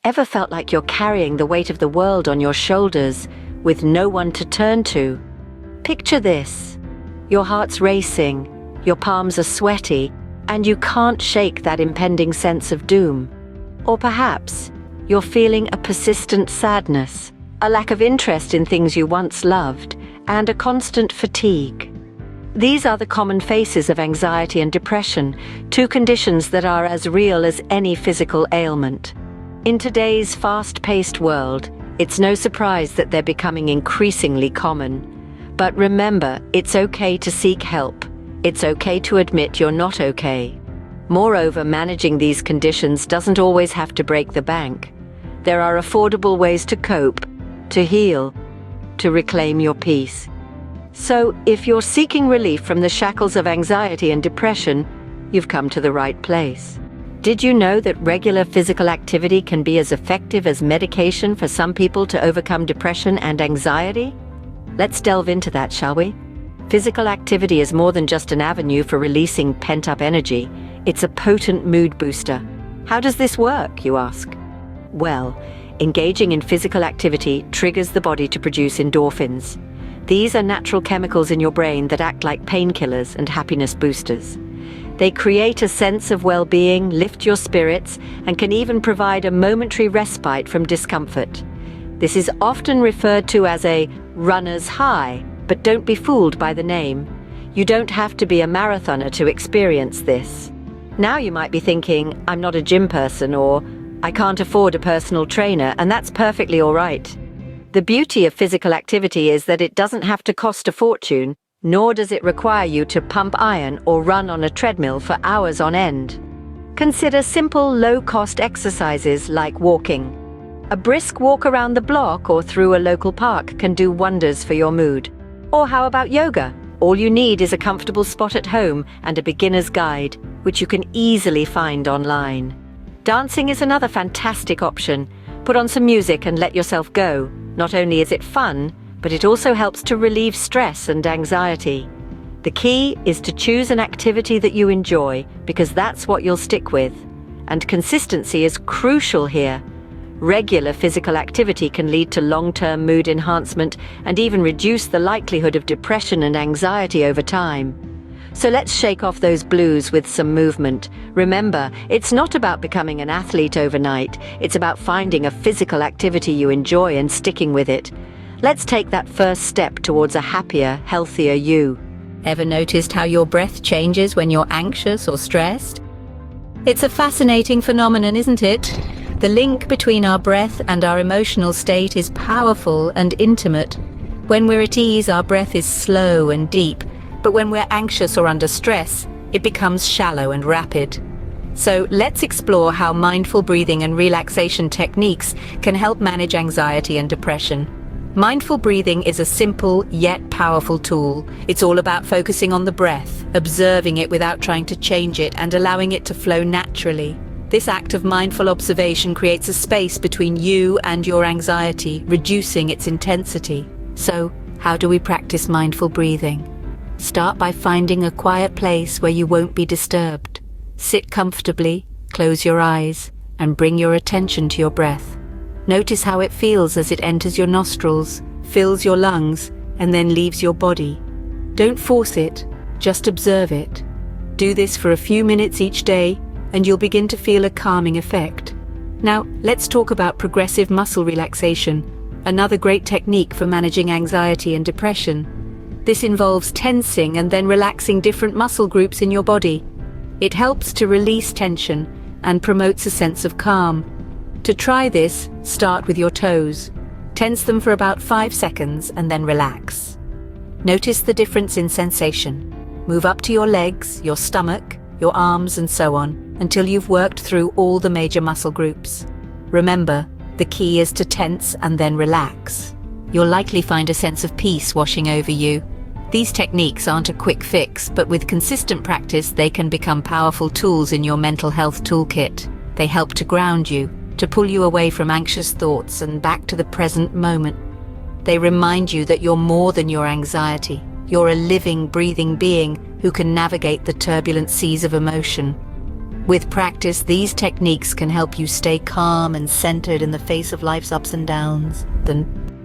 Ever felt like you're carrying the weight of the world on your shoulders with no one to turn to? Picture this. Your heart's racing, your palms are sweaty, and you can't shake that impending sense of doom. Or perhaps you're feeling a persistent sadness, a lack of interest in things you once loved, and a constant fatigue. These are the common faces of anxiety and depression, two conditions that are as real as any physical ailment. In today's fast-paced world, it's no surprise that they're becoming increasingly common. But remember, it's okay to seek help. It's okay to admit you're not okay. Moreover, managing these conditions doesn't always have to break the bank. There are affordable ways to cope, to heal, to reclaim your peace. So, if you're seeking relief from the shackles of anxiety and depression, you've come to the right place. Did you know that regular physical activity can be as effective as medication for some people to overcome depression and anxiety? Let's delve into that, shall we? Physical activity is more than just an avenue for releasing pent-up energy. It's a potent mood booster. How does this work, you ask? Well, engaging in physical activity triggers the body to produce endorphins. These are natural chemicals in your brain that act like painkillers and happiness boosters. They create a sense of well-being, lift your spirits, and can even provide a momentary respite from discomfort. This is often referred to as a runner's high, but don't be fooled by the name. You don't have to be a marathoner to experience this. Now you might be thinking, I'm not a gym person, or I can't afford a personal trainer, and that's perfectly all right. The beauty of physical activity is that it doesn't have to cost a fortune, nor does it require you to pump iron or run on a treadmill for hours on end. Consider simple, low-cost exercises like walking. A brisk walk around the block or through a local park can do wonders for your mood. Or how about yoga? All you need is a comfortable spot at home and a beginner's guide, which you can easily find online. Dancing is another fantastic option. Put on some music and let yourself go. Not only is it fun, but it also helps to relieve stress and anxiety. The key is to choose an activity that you enjoy, because that's what you'll stick with. And consistency is crucial here. Regular physical activity can lead to long-term mood enhancement and even reduce the likelihood of depression and anxiety over time. So let's shake off those blues with some movement. Remember, it's not about becoming an athlete overnight. It's about finding a physical activity you enjoy and sticking with it. Let's take that first step towards a happier, healthier you. Ever noticed how your breath changes when you're anxious or stressed? It's a fascinating phenomenon, isn't it? The link between our breath and our emotional state is powerful and intimate. When we're at ease, our breath is slow and deep. But when we're anxious or under stress, it becomes shallow and rapid. So let's explore how mindful breathing and relaxation techniques can help manage anxiety and depression. Mindful breathing is a simple yet powerful tool. It's all about focusing on the breath, observing it without trying to change it, and allowing it to flow naturally. This act of mindful observation creates a space between you and your anxiety, reducing its intensity. So, how do we practice mindful breathing? Start by finding a quiet place where you won't be disturbed. Sit comfortably, close your eyes, and bring your attention to your breath. Notice how it feels as it enters your nostrils, fills your lungs, and then leaves your body. Don't force it, just observe it. Do this for a few minutes each day, and you'll begin to feel a calming effect. Now, let's talk about progressive muscle relaxation, another great technique for managing anxiety and depression. This involves tensing and then relaxing different muscle groups in your body. It helps to release tension and promotes a sense of calm. To try this, start with your toes. Tense them for about 5 seconds and then relax. Notice the difference in sensation. Move up to your legs, your stomach, your arms, and so on, until you've worked through all the major muscle groups. Remember, the key is to tense and then relax. You'll likely find a sense of peace washing over you. These techniques aren't a quick fix, but with consistent practice, they can become powerful tools in your mental health toolkit. They help to ground you, to pull you away from anxious thoughts and back to the present moment. They remind you that you're more than your anxiety. You're a living, breathing being who can navigate the turbulent seas of emotion. With practice, these techniques can help you stay calm and centered in the face of life's ups and downs.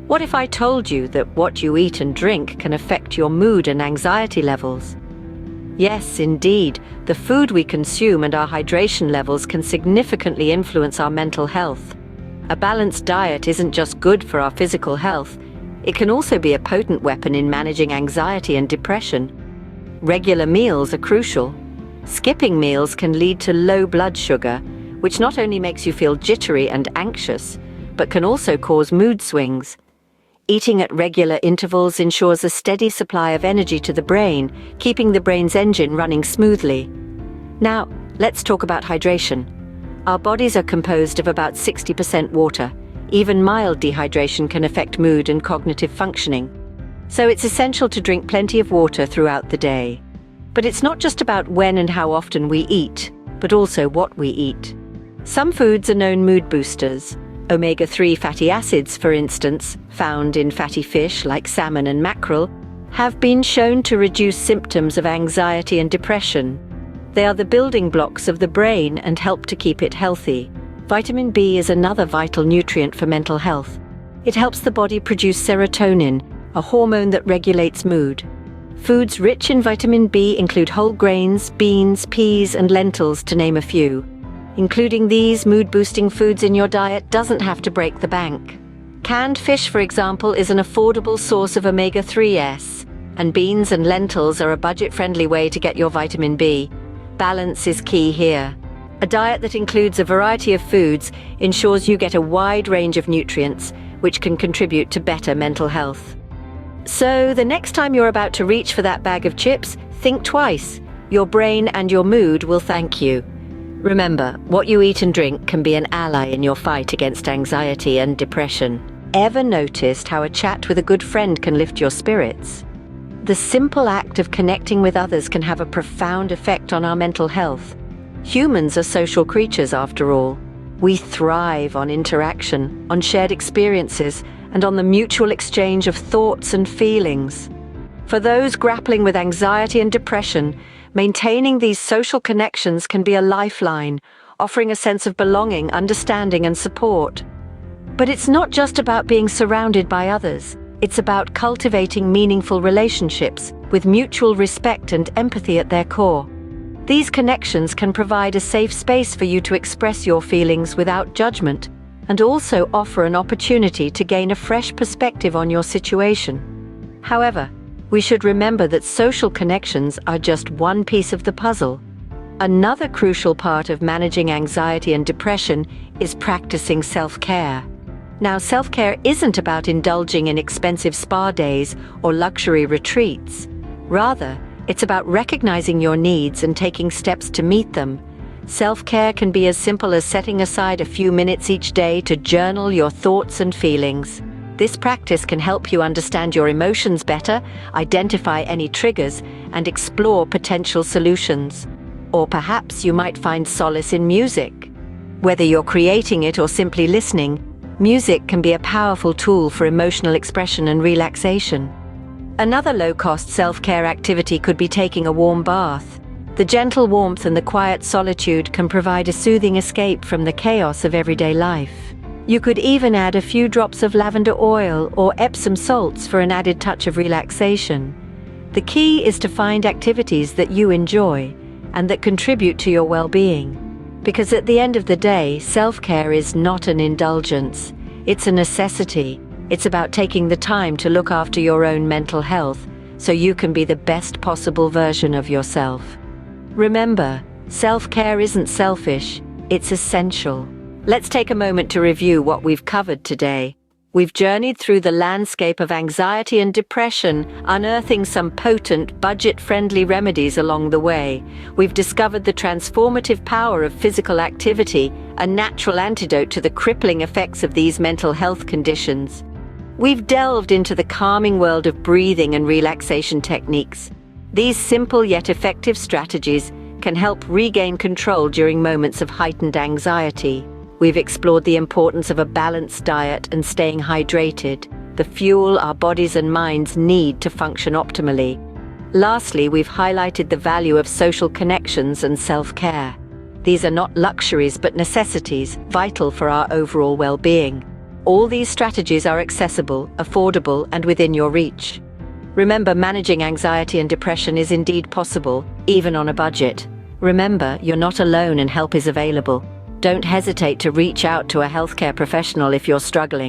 What if I told you that what you eat and drink can affect your mood and anxiety levels? Yes, indeed, the food we consume and our hydration levels can significantly influence our mental health. A balanced diet isn't just good for our physical health, it can also be a potent weapon in managing anxiety and depression. Regular meals are crucial. Skipping meals can lead to low blood sugar, which not only makes you feel jittery and anxious, but can also cause mood swings. Eating at regular intervals ensures a steady supply of energy to the brain, keeping the brain's engine running smoothly. Now, let's talk about hydration. Our bodies are composed of about 60% water. Even mild dehydration can affect mood and cognitive functioning. So it's essential to drink plenty of water throughout the day. But it's not just about when and how often we eat, but also what we eat. Some foods are known mood boosters. Omega-3 fatty acids, for instance, found in fatty fish like salmon and mackerel, have been shown to reduce symptoms of anxiety and depression. They are the building blocks of the brain and help to keep it healthy. Vitamin B is another vital nutrient for mental health. It helps the body produce serotonin, a hormone that regulates mood. Foods rich in vitamin B include whole grains, beans, peas, and lentils, to name a few. Including these mood-boosting foods in your diet doesn't have to break the bank. Canned fish, for example, is an affordable source of omega-3s, and beans and lentils are a budget-friendly way to get your vitamin B. Balance is key here. A diet that includes a variety of foods ensures you get a wide range of nutrients, which can contribute to better mental health. So, the next time you're about to reach for that bag of chips, think twice. Your brain and your mood will thank you. Remember, what you eat and drink can be an ally in your fight against anxiety and depression. Ever noticed how a chat with a good friend can lift your spirits? The simple act of connecting with others can have a profound effect on our mental health. Humans are social creatures, after all. We thrive on interaction, on shared experiences, and on the mutual exchange of thoughts and feelings. For those grappling with anxiety and depression, maintaining these social connections can be a lifeline, offering a sense of belonging, understanding, and support. But it's not just about being surrounded by others. It's about cultivating meaningful relationships with mutual respect and empathy at their core. These connections can provide a safe space for you to express your feelings without judgment, and also offer an opportunity to gain a fresh perspective on your situation. However, we should remember that social connections are just one piece of the puzzle. Another crucial part of managing anxiety and depression is practicing self-care. Now, self-care isn't about indulging in expensive spa days or luxury retreats. Rather, it's about recognizing your needs and taking steps to meet them. Self-care can be as simple as setting aside a few minutes each day to journal your thoughts and feelings. This practice can help you understand your emotions better, identify any triggers, and explore potential solutions. Or perhaps you might find solace in music. Whether you're creating it or simply listening, music can be a powerful tool for emotional expression and relaxation. Another low-cost self-care activity could be taking a warm bath. The gentle warmth and the quiet solitude can provide a soothing escape from the chaos of everyday life. You could even add a few drops of lavender oil or Epsom salts for an added touch of relaxation. The key is to find activities that you enjoy and that contribute to your well-being. Because at the end of the day, self-care is not an indulgence. It's a necessity. It's about taking the time to look after your own mental health so you can be the best possible version of yourself. Remember, self-care isn't selfish, it's essential. Let's take a moment to review what we've covered today. We've journeyed through the landscape of anxiety and depression, unearthing some potent, budget-friendly remedies along the way. We've discovered the transformative power of physical activity, a natural antidote to the crippling effects of these mental health conditions. We've delved into the calming world of breathing and relaxation techniques. These simple yet effective strategies can help regain control during moments of heightened anxiety. We've explored the importance of a balanced diet and staying hydrated, the fuel our bodies and minds need to function optimally. Lastly, we've highlighted the value of social connections and self-care. These are not luxuries but necessities, vital for our overall well-being. All these strategies are accessible, affordable, and within your reach. Remember, managing anxiety and depression is indeed possible, even on a budget. Remember, you're not alone and help is available. Don't hesitate to reach out to a healthcare professional if you're struggling.